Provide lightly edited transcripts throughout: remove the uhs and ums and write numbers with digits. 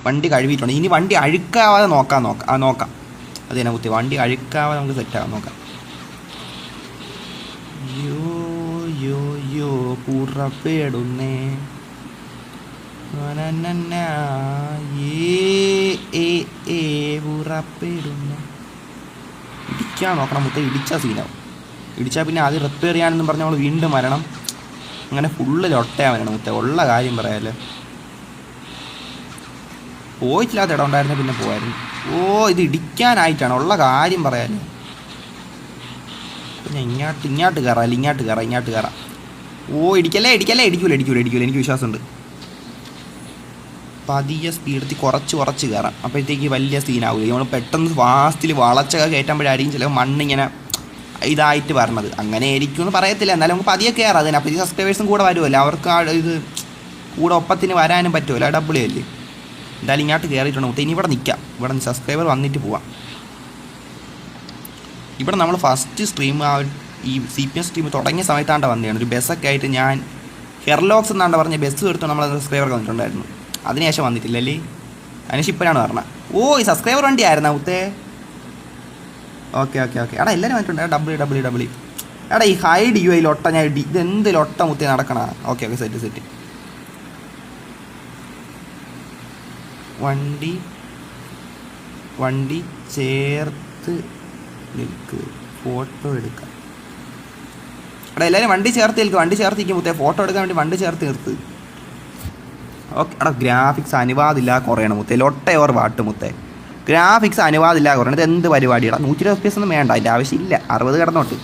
വണ്ടി കഴുകിയിട്ടുണ്ട്. ഇനി വണ്ടി അഴുക്കാവാതെ നോക്കാം. അത് തന്നെ മുത്തേ, വണ്ടി അഴുക്കാവാതെ നമുക്ക് സെറ്റാകാം, നോക്കാം. യോ പുറപ്പെടുന്നേ പുറപ്പെടുന്നേ. ഇടിക്കാൻ നോക്കണം മുത്തേ, ഇടിച്ചാൽ സീനാവും. ഇടിച്ചാൽ പിന്നെ അത് റിപ്പയർ ചെയ്യാനെന്നും പറഞ്ഞ് നമ്മൾ വീണ്ടും വരണം. അങ്ങനെ ഫുള്ള് ലൊട്ടയാൻ വരണം മുത്തേ, ഉള്ള കാര്യം പറയാമല്ലോ. പോയിട്ടില്ലാത്ത ഇടം ഉണ്ടായിരുന്നു, പിന്നെ പോയായിരുന്നു. ഇത് ഇടിക്കാനായിട്ടാണ്, ഉള്ള കാര്യം പറയാമല്ലോ. പിന്നെ ഇങ്ങോട്ട് കയറാം. ഇടിക്കല്ലേ, ഇടിക്കൂല, എനിക്ക് വിശ്വാസമുണ്ട്. പതിയെ സ്പീഡത്തിൽ കുറച്ച് കയറാം. അപ്പോഴത്തേക്ക് വലിയ സീനാവില്ല. നമ്മൾ പെട്ടെന്ന് ഫാസ്റ്റിൽ വളച്ചൊക്കെ കയറ്റുമ്പോഴായിരിക്കും ചിലപ്പോൾ മണ്ണിങ്ങനെ ഇതായിട്ട് വരണത്. അങ്ങനെ ആയിരിക്കുമെന്ന് പറയത്തില്ല, എന്നാലും നമുക്ക് പതിയെ കയറാം. അതിന് അപ്പോൾ ഈ സബ്സ്ക്രൈബേഴ്സും കൂടെ വരുമല്ലോ, അവർക്ക് ഇത് കൂടെ ഒപ്പത്തിന് വരാനും പറ്റുമല്ലോ, ഡബിൾ അല്ലേ. എന്തായാലും ഇങ്ങോട്ട് കയറിയിട്ടുണ്ട്. ഇനി ഇവിടെ നിൽക്കാം, ഇവിടെ സബ്സ്ക്രൈബർ വന്നിട്ട് പോവാം. ഇവിടെ നമ്മൾ ഫസ്റ്റ് സ്ട്രീം ഈ CPM സ്ട്രീം തുടങ്ങിയ സമയത്താണ്ട് വന്നതാണ്. ഒരു ബസ്സൊക്കെ ആയിട്ട് ഞാൻ ഹെർലോക്സ് എന്നാണ്ട് പറഞ്ഞ ബസ് എടുത്ത് നമ്മൾ സബ്സ്ക്രൈബർ വന്നിട്ടുണ്ടായിരുന്നു. അതിനുശേഷം വന്നിട്ടില്ലല്ലേ, അതിനുശേഷം ഇപ്പോഴാണ് പറഞ്ഞത്. ഈ സബ്സ്ക്രൈബർ വണ്ടി ആയിരുന്നാ മുത്തേ? ഓക്കെ. എടാ എല്ലാവരും വന്നിട്ടുണ്ട്. ഡബിൾ എടാ ഈ ഹൈഡ് യു ലൊട്ട ഞാൻ ഇതെന്ത് ലൊട്ട മുത്തേ നടക്കണ. Okay set. വണ്ടി ചേർത്ത് നിൽക്ക്, ഫോട്ടോ എടുക്കാം. എടാ എല്ലാവരും വണ്ടി ചേർത്ത് നിൽക്കും മുത്തേ, ഫോട്ടോ എടുക്കാൻ വേണ്ടി വണ്ടി ചേർത്ത് നിർത്ത്. ഓക്കെ. എടാ ഗ്രാഫിക്സ് അനുവാദമില്ല കുറയണം മുത്തേ, ലൊട്ട ഓർ വാട്ട് മുത്തേ, ഗ്രാഫിക്സ് അനുവാദമില്ല കുറയണം. ഇത് എന്ത് പരിപാടിയാണ്? 120 FPS ഒന്നും വേണ്ട, അതിൻ്റെ ആവശ്യമില്ല. 60 കിടന്നോട്ട്.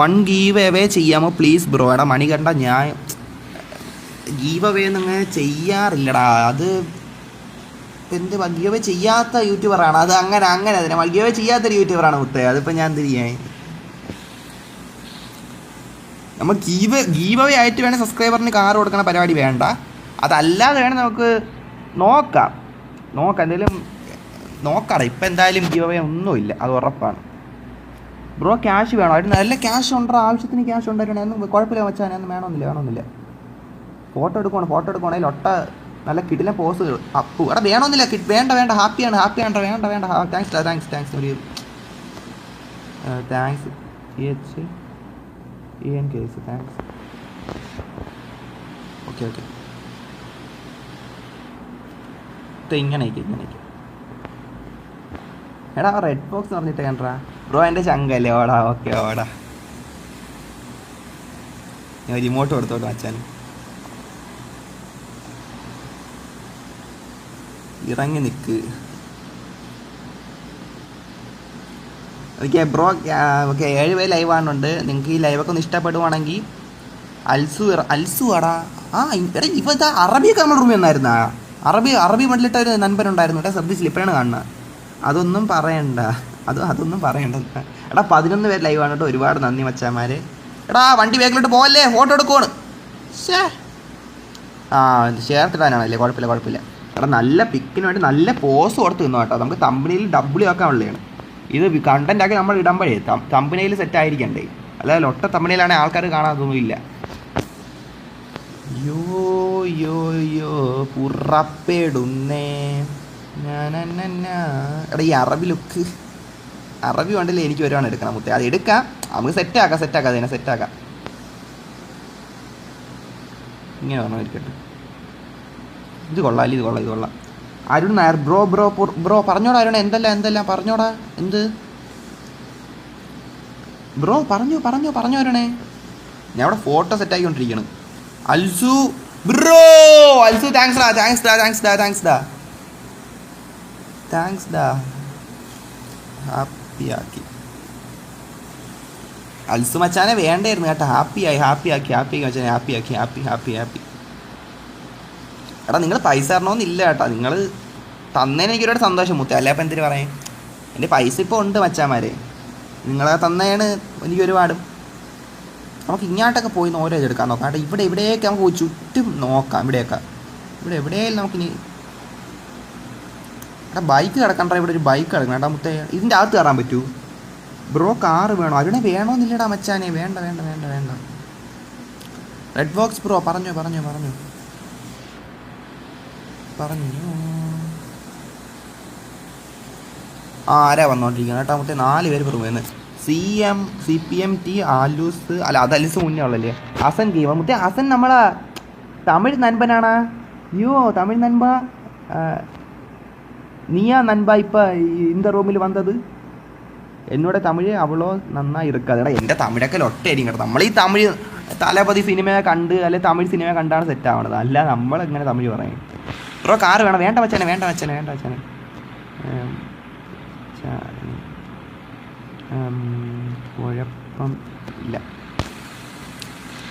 1 ഗീവ് അവേ ചെയ്യാമോ പ്ലീസ് ബ്രോ? എടാ മണികണ്ട, ഞാൻ ഗീവ് അവേ ഒന്നും ചെയ്യാറില്ലടാ. അത് എന്ത് ഗീവ് അവേ ചെയ്യാത്ത യൂട്യൂബറാണ് അത്. അങ്ങനെ അതിനെ ഗീവ് അവേ ചെയ്യാത്തൊരു യൂട്യൂബറാണ് മുത്തേ. അതിപ്പോൾ ഞാൻ എന്ത് ചെയ്യാൻ? നമ്മൾ ഗീവ് അവേ ആയിട്ട് വേണേൽ സബ്സ്ക്രൈബറിന് കാർ കൊടുക്കണ പരിപാടി വേണ്ട. അതല്ലാതെ വേണേൽ നമുക്ക് നോക്കാം. എന്തെങ്കിലും നോക്കാറ. ഇപ്പം എന്തായാലും ഗീവ് അവേ ഒന്നുമില്ല, അത് ഉറപ്പാണ്. ബ്രോ ക്യാഷ് വേണോ? അതിന് നല്ല ക്യാഷ് ഉണ്ടോ? ആവശ്യത്തിന് ക്യാഷ് ഉണ്ടായിരുന്നു, കുഴപ്പമില്ല വെച്ചാൽ ഒന്നും വേണമെന്നില്ല. ഫോട്ടോ എടുക്കുവാണെങ്കിൽ ഒട്ട നല്ല കിടിലൻ പോസ് അപ്പു. എടാ വേണമെന്നില്ല, വേണ്ട ഹാപ്പിയാണ് വേണ്ട. താങ്ക്സ് ഒരു താങ്ക്സ് താങ്ക്സ്. ഓക്കെ ഇങ്ങനെയൊക്കെ. എടാ റെഡ് ബോക്സ് പറഞ്ഞിട്ട് കണ്ടാ ബ്രോ, എൻ്റെ ചങ്കല്ലേ? ഓക്കെ ഞാൻ റിമോട്ട് കൊടുത്തോട്ട് വച്ചാൽ ഇറങ്ങി നിൽക്ക്. ഓക്കെ ബ്രോ, ഓക്കെ 7 പേര് ലൈവ് ആണുണ്ട്. നിങ്ങൾക്ക് ഈ ലൈവൊക്കെ ഒന്ന് ഇഷ്ടപ്പെടുവാണെങ്കിൽ അൽസു ആടാ. എടാ ഇപ്പോൾ ഇതാ അറബിയൊക്കെ നമ്മൾ റൂമിൽ വന്നായിരുന്നാ? അറബി മണ്ടിലിട്ട ഒരു നൻപനുണ്ടായിരുന്നു കേട്ടോ, ശ്രദ്ധിച്ചില്ല, ഇപ്പോഴാണ് കാണുന്നത്. അതൊന്നും പറയണ്ട. എടാ 11 പേര് ലൈവ് ആണ് കേട്ടോ. ഒരുപാട് നന്ദി മച്ചാന്മാർ. എടാ വണ്ടി ബാക്കിലോട്ട് പോകല്ലേ, ഫോട്ടോ എടുക്കുവാണ്. ചേർത്തിടാനാണല്ലേ? കുഴപ്പമില്ല. എടാ നല്ല പിക്കിന് വേണ്ടി നല്ല പോസ് കൊടുത്ത് നിന്നോ കേട്ടോ. നമുക്ക് തമ്പനിയിൽ ഡബിൾ ആക്കാൻ ഉള്ളതാണ്. ഇത് കണ്ടന്റ് ആക്കി നമ്മൾ ഇടുമ്പോഴേ തമ്പനിയിൽ സെറ്റ് ആയിരിക്കണ്ടേ, അല്ലാതെ ലൊട്ട തമ്പനിയിലാണെങ്കിൽ ആൾക്കാർ കാണാതൊന്നുമില്ല. യോ പുറപ്പെടുന്നേ. എടാ ഈ അറബി വണ്ടിയിൽ എനിക്ക് വരുവാണ് എടുക്കണം മുത്തേ. അത് എടുക്കാം, നമുക്ക് സെറ്റാക്കാം. അതിനെ സെറ്റാക്കാം. ഇങ്ങനെ പറഞ്ഞാൽ ഇരിക്കട്ടെ. ഇത് കൊള്ളാം. അരുൺ നായർ ബ്രോ പറഞ്ഞോടാ. അരുൺ എന്തെല്ലാം പറഞ്ഞോടാ. എന്ത് ബ്രോ പറഞ്ഞു അരുണേ. ഞാൻ അവിടെ ഫോട്ടോ സെറ്റാക്കിക്കൊണ്ടിരിക്കണം. അൽസു താങ്ക്സ് ഡാ. ഹാപ്പിയാക്കി അൽസു മച്ചാനെ വേണ്ടായിരുന്നു കേട്ടോ. ഹാപ്പിയാക്കി മച്ചാനെ, ഹാപ്പി. എടാ നിങ്ങൾ പൈസ തരണമെന്നില്ല കേട്ടോ. നിങ്ങൾ തന്നതിന് എനിക്ക് ഒരുപാട് സന്തോഷം മുത്തേ, അല്ല അപ്പം എന്തിനു പറയാം. എൻ്റെ പൈസ ഇപ്പോൾ ഉണ്ട് മച്ചാന്മാരെ, നിങ്ങളെ തന്നതാണ് എനിക്ക് ഒരുപാട്. നമുക്ക് ഇങ്ങോട്ടൊക്കെ പോയി ഓരോ എടുക്കാൻ നോക്കാം കേട്ടോ. ഇവിടെയൊക്കെ നമുക്ക് പോയി ചുറ്റും നോക്കാം. ഇവിടെ എവിടെയെങ്കിലും നമുക്കിനി എടാ ബൈക്ക് കിടക്കണ്ട. ഇവിടെ ഒരു ബൈക്ക് കിടക്കണം കേട്ടോ മുത്തേ. ഇതിൻ്റെ അകത്ത് കയറാൻ പറ്റൂ ബ്രോ? കാറ് വേണോ? അതിനെ വേണമെന്നില്ലടാ മച്ചാനെ. വേണ്ട. റെഡ് ബോക്സ് ബ്രോ പറഞ്ഞു. പറഞ്ഞു. ആരാ വന്നോണ്ടിരിക്കുന്നത് കേട്ടോ മുത്തേ? 4 പേര് പുറമേന്ന്. CPMT ആലൂസ് അല്ല, അത് അലിസ് മുന്നേ ഉള്ളല്ലേ. ഹസൻ ഗെയിം മുത്തേ. ഹസൻ നമ്മളെ തമിഴ് നൻപനാണാ? അയ്യോ തമിഴ് നൻപ, നീയാ നൻപ ഇപ്പം இந்த റൂമിൽ വന്നത്? എന്നോട് തമിഴ് അവളോ നന്നായി ഇരിക്കാതെ. എടാ എൻ്റെ തമിഴൊക്കെ ലൊട്ടയായിരിക്കും കേട്ടോ. നമ്മൾ ഈ തമിഴ് തലപതി സിനിമ കണ്ട് അല്ലെ തമിഴ് സിനിമ കണ്ടാണ് സെറ്റ് ആവണത്, അല്ല നമ്മളെങ്ങനെ തമിഴ് പറയും. ബ്രോ കാറ് വേണം? വേണ്ട വച്ചാനെ, വേണ്ട വച്ചാനെ, വേണ്ട വച്ചാനെ. കുഴപ്പം ഇല്ല.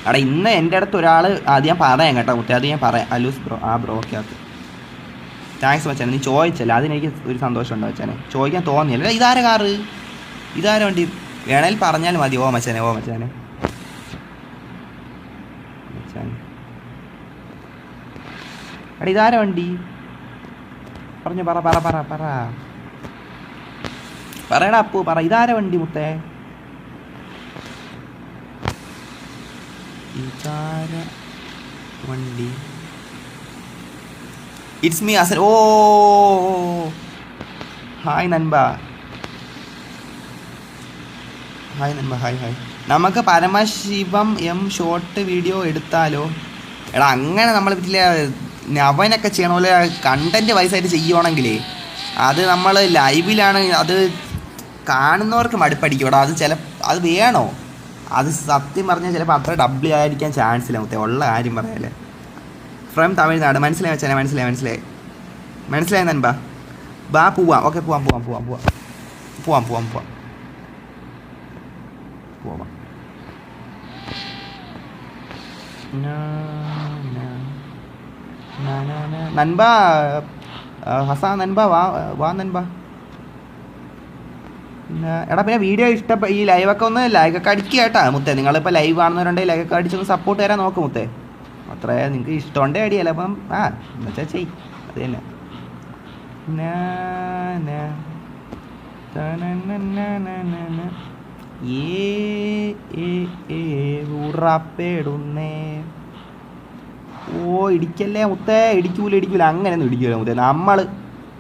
എടാ ഇന്ന് എൻ്റെ അടുത്ത് ഒരാൾ, അത് ഞാൻ പറയാം കേട്ടോ മുത്തേ, അത് ഞാൻ പറയാം. അലൂസ് ബ്രോ, ആ ബ്രോ ഓക്കെ ഓക്കെ, താങ്ക്സ് വച്ചാനെ. നീ ചോദിച്ചല്ലേ, അതിനെനിക്ക് ഒരു സന്തോഷമുണ്ടോ വച്ചാനെ, ചോദിക്കാൻ തോന്നിയല്ല. ഇതാരെ കാറ്, ഇതാരെ വണ്ടി? വേണേൽ പറഞ്ഞാൽ മതി. ഓ മച്ചാനെ, ഓ മച്ചാനെ. എടാ ഇതാരെ വണ്ടി? പറഞ്ഞു പറ പറ പറ പറ പറയടാ അപ്പു പറ, ഇതാരെ വണ്ടി മുത്തേ? ഇതാര വണ്ടി? It's me Asan. Oh hi നൻപ, ഹായ് നൻപ, ഹായ് ഹായ്. നമുക്ക് പരമശിവം ഷോർട്ട് വീഡിയോ എടുത്താലോ? എടാ അങ്ങനെ നമ്മൾ വീട്ടിലെ നവനൊക്കെ ചെയ്യണ പോലെ കണ്ടൻറ്റ് വൈസായിട്ട് ചെയ്യുവാണെങ്കിലേ അത് നമ്മൾ ലൈവിലാണ്, അത് കാണുന്നവർക്ക് മടുപ്പടിക്കും. എടാ അത് വേണോ? അത് സത്യം പറഞ്ഞാൽ ചിലപ്പോൾ അത്ര ഡബ്ല്യൂ ആയിരിക്കാൻ ചാൻസ് ഇല്ല മുത്തേ, ഉള്ള കാര്യം പറയാല്ലേ. ഫ്രം തമിഴ്നാട്. മനസ്സിലായി വെച്ചാൽ മനസ്സിലായി നൻപ. ബാ പോവാം. ഓക്കെ പോവാം. നൻപ ഹസാ നൻപ വാ നൻപ. എടാ പിന്നെ വീഡിയോ ഈ ലൈവൊക്കെ ഒന്ന് ലൈക്കൊക്കെ അടിക്കുക കേട്ടാ മുത്തേ. നിങ്ങളിപ്പോൾ ലൈവ് കാണുന്നവരുണ്ടെങ്കിൽ ലൈക്കൊക്കെ അടിച്ചൊന്ന് സപ്പോർട്ട് തരാൻ നോക്കും മുത്തേ. അത്രേ നിങ്ങൾക്ക് ഇഷ്ടമുണ്ടേ അടിയല്ല. അപ്പം എന്നുവെച്ചാൽ ചെയ്, അത് തന്നെ. ഉറപ്പെടുന്നേ. ഓ ഇടിക്കല്ലേ മുത്തേ, ഇടിക്കൂല അങ്ങനെയൊന്നും ഇടിക്കൂല മുത്തേ.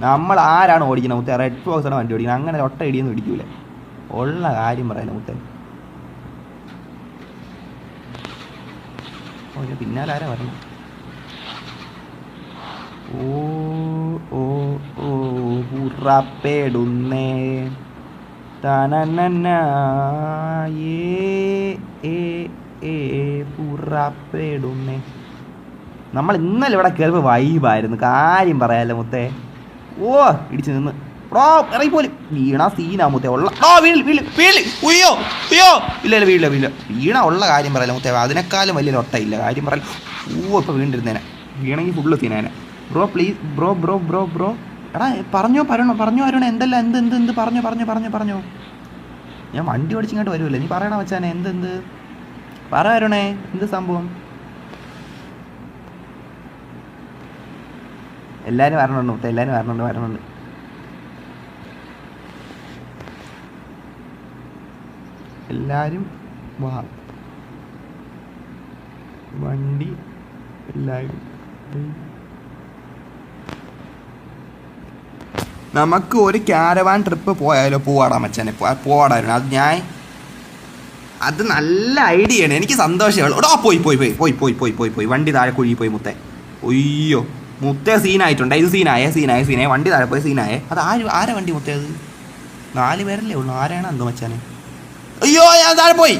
നമ്മൾ ആരാണ് ഓടിക്കുന്നത് മുത്തേ? റെഡ് ഫോക്സാണ് വണ്ടി ഓടിക്കുന്നത്. അങ്ങനെ ഒട്ട ഇടിയൊന്നും ഇടിക്കൂല, ഉള്ള കാര്യം പറയാലോ മുത്തേ. ഓ പിന്നാലെ ആരാ പറഞ്ഞു? ഓ ഉറപ്പെടുന്നേ. ഉറപ്പെടുന്നേ. നമ്മൾ ഇന്നലെ ഇവിടെ കയറിയപ്പോൾ വൈബായിരുന്നു, കാര്യം പറയാലോ മുത്തേ. ഓ ഇടിച്ചു നിന്ന് ബ്രോ ഇറങ്ങി പോലും വീണ സീനാ മുത്തേ. ഉള്ള ഉയ്യോ ഇല്ല വീണ ഉള്ള കാര്യം പറയാലോ മുത്തേ. അതിനേക്കാളും വലിയ ഒട്ടയില്ല, കാര്യം പറയാൻ. ഓ ഇപ്പോൾ വീണ്ടിരുന്നേനെ, വീണെങ്കിൽ ഫുള്ള് സീനേനെ. ബ്രോ പ്ലീസ് ബ്രോ എടാ പറഞ്ഞോ അരുണ. എന്തല്ല എന്ത് പറഞ്ഞോ. ഞാൻ വണ്ടി ഓടിച്ചിങ്ങോട്ട് വരുമല്ലേ, നീ പറയണ വെച്ചാനെ. എന്ത് പറ അരുണേ, എന്ത് സംഭവം? എല്ലാവരും വരണുണ്ട് മുത്തേ, എല്ലാവരും വരണുണ്ട്. എല്ലാവരും വാ, വണ്ടി എല്ലാവരും. നമുക്ക് ഒരു ക്യാരവാൻ ട്രിപ്പ് പോയാലോ? പോവാടാ മച്ചാനെ, പോവാടായിരുന്നു. അത് നല്ല ഐഡിയ ആണ്, എനിക്ക് സന്തോഷമുള്ളൂ. ഓ പോയി വണ്ടി താഴെ കുഴി പോയി മുത്തേ. ഒയ്യോ മുത്തേ സീനായിട്ടുണ്ട്. ഇത് സീനായേ വണ്ടി താഴെ പോയി സീനായേ. അത് ആരാ വണ്ടി മുത്തേ? അത് 4 പേരല്ലേ ഉള്ളൂ, ആരാണ് എന്തോ മച്ചാനെ. അയ്യോ ഞാൻ താഴെ പോയി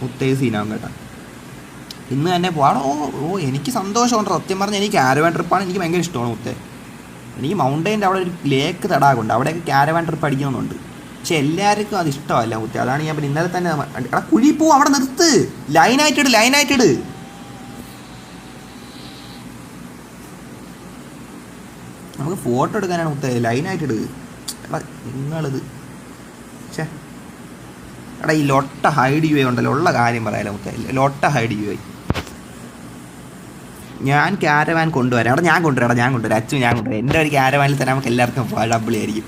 മുത്തേ, സീനാവും കേട്ടാ. ഇന്ന് തന്നെ പോവാടോ. ഓ എനിക്ക് സന്തോഷമുണ്ട് സത്യം പറഞ്ഞാൽ. എനിക്ക് ക്യാരവാൻ ട്രിപ്പാണ് എനിക്ക് ഭയങ്കര ഇഷ്ടമാണ് മുത്തേ. എനിക്ക് മൗണ്ടൈൻ്റെ അവിടെ ഒരു ലേക്ക് തടാകമുണ്ട്, അവിടെയൊക്കെ ക്യാരവാൻ ട്രിപ്പ് അടിക്കണമെന്നുണ്ട്. പക്ഷെ എല്ലാവർക്കും അത് ഇഷ്ടമല്ല മുത്തേ. അതാണ് ഞാൻ പിന്നെ ഇന്നലെ തന്നെ എടാ കുഴി പോവും, അവിടെ നിർത്ത്. ലൈനായിട്ടിട്. നമുക്ക് ഫോട്ടോ എടുക്കാനാണ് മുത്തേ, ലൈനായിട്ടിട്. എടാ നിങ്ങളിത് എടാ ഈ ലൊട്ട ഹൈഡ് യു ഉണ്ടല്ലോ, ഉള്ള കാര്യം പറയാലോ മുത്തേ. ലൊട്ട ഹൈഡ് യു ഞാൻ ക്യാരവാൻ കൊണ്ടുവരാം. അവിടെ ഞാൻ കൊണ്ടുവരാം അച്ഛൻ ഞാൻ കൊണ്ടുവരാം. എൻ്റെ ഒരു ക്യാരവാനിൽ തന്നെ നമുക്ക് എല്ലാവർക്കും ഡബിൾ ആയിരിക്കും.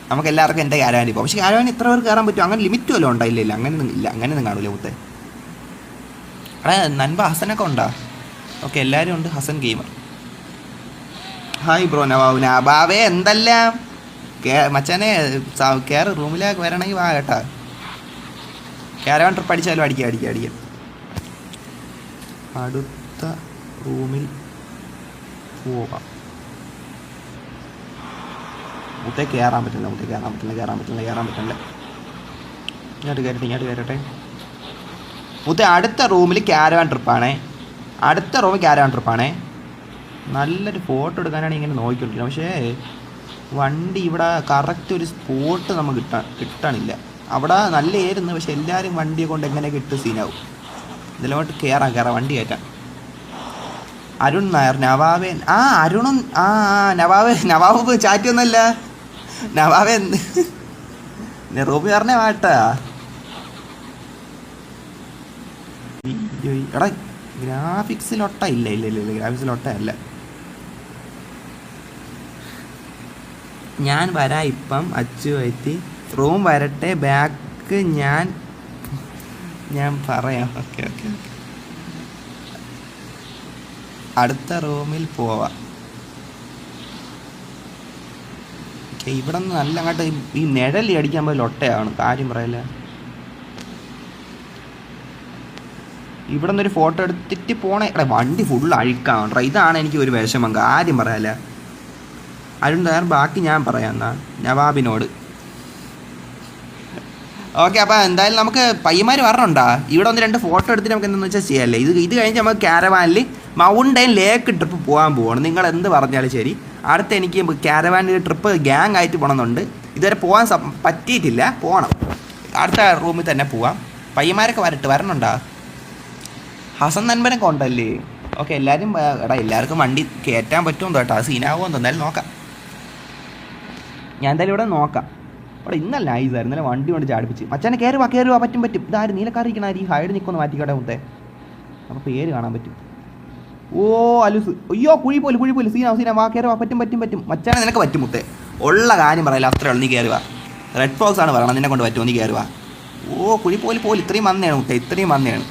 നമുക്ക് എല്ലാവർക്കും എൻ്റെ ക്യാരവാനിൽ പോകാം. പക്ഷേ ക്യാരവാൻ എത്ര പേർക്ക് കയറാൻ പറ്റും? അങ്ങനെ ലിമിറ്റ് വല്ലതും ഉണ്ടോ? ഇല്ല അങ്ങനെയൊന്നും കാണില്ല മുത്തേ. അവിടെ നൻപ ഹസനൊക്കെ ഉണ്ടോ? ഓക്കെ എല്ലാവരും ഉണ്ട്. Hasan gamer, hi bro. നവാബേ എന്തെല്ലാം മച്ചാനെ കയറ്, റൂമിലേക്ക് വരണമെങ്കിൽ വാ കേട്ടാ. കാരവാൻ ട്രിപ്പ് അടിച്ചാലും അടിക്കാം. അടുത്ത റൂമിൽ പോവാം. മുത്തേ കയറാൻ പറ്റില്ല. ഇങ്ങോട്ട് കയറട്ടെ. മുത്തേ അടുത്ത റൂമിൽ കാരവാൻ ട്രിപ്പാണേ. നല്ലൊരു ഫോട്ടോ എടുക്കാനാണ് ഇങ്ങനെ നോക്കിക്കൊണ്ടിരിക്കുന്നത്. പക്ഷേ വണ്ടി ഇവിടെ കറക്റ്റ് ഒരു സ്പോട്ട് നമുക്ക് കിട്ടണില്ല. അവിടെ നല്ലതായിരുന്നു, പക്ഷെ എല്ലാവരും വണ്ടിയെ കൊണ്ട് എങ്ങനെ കിട്ടും സീനാവും. ഇതിലോട്ട് കയറാം വണ്ടി കയറ്റാം. അരുൺ നായർ, നവാബൻ അരുണും നവാബ് ചാറ്റൊന്നുമല്ല. നവാബൻ റൂബി പറഞ്ഞ വാട്ടാ. എടാ ഗ്രാഫിക്സിലൊട്ട ഇല്ല. ഗ്രാഫിക്സിലൊട്ടല്ല. ഞാൻ വരാം ഇപ്പം. അച്ചു എത്തി. റൂം വരട്ടെ. ബാക്ക് ഞാൻ പറയാം. ഓക്കെ അടുത്ത റൂമിൽ പോവാം. ഇവിടെ നിന്ന് നല്ല അങ്ങോട്ട് ഈ നിഴലി അടിക്കാൻ പോയി ലൊട്ടയാണ്. കാര്യം പറയല്ല. ഇവിടെ നിന്നൊരു ഫോട്ടോ എടുത്തിട്ട് പോണേ. വണ്ടി ഫുൾ അഴുക്കാണ്. ഇതാണ് എനിക്ക് ഒരു വിഷമം. കാര്യം പറയാല്ല. അരുൺ നായർ ബാക്കി ഞാൻ പറയാം എന്നാ നവാബിനോട്. ഓക്കെ, അപ്പോൾ എന്തായാലും നമുക്ക് പയ്യന്മാർ പറഞ്ഞുണ്ടാ ഇവിടെ 1-2 ഫോട്ടോ എടുത്തിട്ട് നമുക്ക് എന്താണെന്ന് വെച്ചാൽ ചെയ്യാമല്ലേ. ഇത് കഴിഞ്ഞ് നമുക്ക് കാരവാനിൽ മൗണ്ടൈൻ ലേക്ക് ട്രിപ്പ് പോകാൻ പോവാണ്. നിങ്ങൾ എന്ത് പറഞ്ഞാലും ശരി. അടുത്ത എനിക്ക് കാരവാനിൽ ട്രിപ്പ് ഗ്യാങ് ആയിട്ട് പോകണമെന്നുണ്ട്. ഇതുവരെ പോകാൻ പറ്റിയിട്ടില്ല. പോകണം. അടുത്ത റൂമിൽ തന്നെ പോവാം. പയ്യന്മാരൊക്കെ വരണുണ്ടാ. ഹസൻ നൻപനൊക്കെ ഉണ്ടല്ലേ. ഓക്കെ എല്ലാവർക്കും വണ്ടി കയറ്റാൻ പറ്റുമെന്ന് കേട്ടോ. അത് സീനാകുമെന്ന് എന്തായാലും നോക്കാം. ഞാൻ എന്തായാലും ഇവിടെ നോക്കാം. ഇവിടെ ഇന്നല്ല ഐസായിരുന്നു. ഇന്നലെ വണ്ടി കൊണ്ട് ചാടിപ്പിച്ച്. മച്ചാനെ കയറുവാ പറ്റും. ഇതാരും നീലക്കാരിക്കണ ഈ ഹൈഡ് നിൽക്കൊന്ന് മാറ്റിക്കട്ടെ മുത്തേ. അപ്പോൾ പേര് കാണാൻ പറ്റും. ഓ അലുസ്. അയ്യോ കുഴി പോലെ സീനാ വാ കയറുവാ പറ്റും. മച്ചാനെ നിനക്ക് പറ്റും മുത്തേ. ഉള്ള കാര്യം പറയില്ല. അത്രേ ഉള്ളൂ. നീ കയറുക. റെഡ് ഫോക്സ് ആണ് പറയണം. നിന്നെ കൊണ്ട് പറ്റുമോ? നീ കയറുക. ഓ കുഴി പോലെ ഇത്രയും വന്നതാണ് മുത്തേ. ഇത്രയും വന്നതാണ്.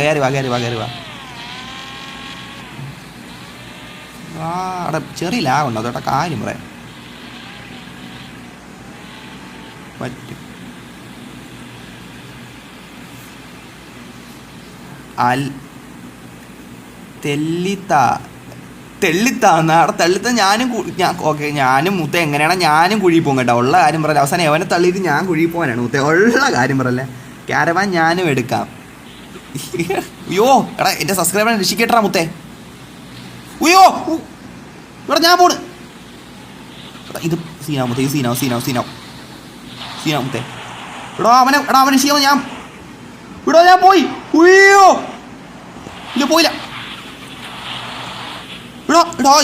കയറുക. അവിടെ ചെറിയ ലാഗുണ്ടോ? അതോട്ടെ കാര്യം പറയാം പറ്റും. തെള്ളിത്ത ഞാനും മുത്ത എങ്ങനെയാണ് ഞാനും കുഴി പോകും കേട്ടോ. ഉള്ള കാര്യം പറയല്ല. അവസാനം എവനെ തള്ളിയിട്ട് ഞാൻ കുഴി പോകാനാണ് മുത്ത. ഉള്ള കാര്യം പറയല്ലേ. കാരവാൻ ഞാനും എടുക്കാം. അയ്യോ എൻ്റെ സബ്സ്ക്രൈബറെ രക്ഷിക്കട്ടാ മുത്തേ. അയ്യോ ഞാൻ പോണ്. ഇത് സീനാമത്തെ അവനെ ചെയ്യാമോ? ഞാൻ പോയി. ഉയ്യോ ഇല്ല പോയില്ല.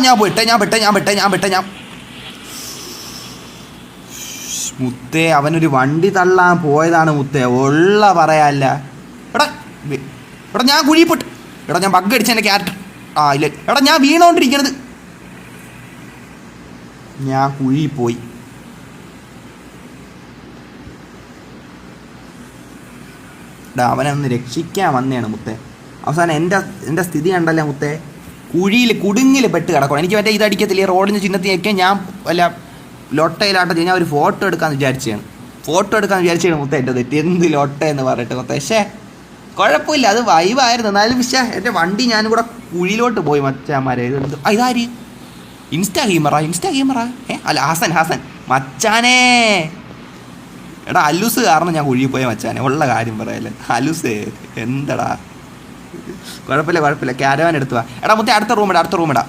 ഞാൻ മുത്തേ അവനൊരു വണ്ടി തള്ളാൻ പോയതാണ് മുത്തേ. ഉള്ള പറയാല്ല. ഞാൻ കുഴിപ്പെട്ട്. ഞാൻ ബഗ് അടിച്ച എൻ്റെ ക്യാരക്ടർ. ഇല്ല ഞാൻ വീണോണ്ടിരിക്കണത്. ഞാൻ കുഴി പോയി. അവനെ ഒന്ന് രക്ഷിക്കാൻ വന്നതാണ് മുത്തേ. അവസാനം എൻ്റെ സ്ഥിതി കണ്ടല്ലേ മുത്തേ. കുടുങ്ങിൽ പെട്ട് കിടക്കണം. എനിക്ക് മറ്റേ ഇതടിക്കത്തില്ല. റോഡിന് ചിഹ്നത്തിൽ വയ്ക്കാൻ ഞാൻ വല്ല ലൊട്ടയിലാട്ടത്തിൽ ഞാൻ ഒരു ഫോട്ടോ എടുക്കാമെന്ന് വിചാരിച്ചാണ് മുത്തേ. എൻ്റെ തെറ്റ്. എന്ത് ലൊട്ട എന്ന് പറഞ്ഞിട്ട് മുത്തേ. പക്ഷേ കുഴപ്പമില്ല. അത് വൈവായിരുന്നു. എന്നാലും പക്ഷേ എൻ്റെ വണ്ടി ഞാനും കൂടെ കുഴിയിലോട്ട് പോയി മച്ചാന്മാരെ. ഇതാര്? ഇൻസ്റ്റാ ഗെയിമറാ. അല്ല ഹസൻ മച്ചാനേ. അലുസ് കാരണം ഞാൻ കുഴിയിൽ പോയ മച്ചാനെ. ഉള്ള കാര്യം പറയല്ലേ. അലുസ് എന്തടാ. കുഴപ്പമില്ല. കാരവാൻ എടുത്തു വാ. മുത്തേ അടുത്ത റൂമിടാ.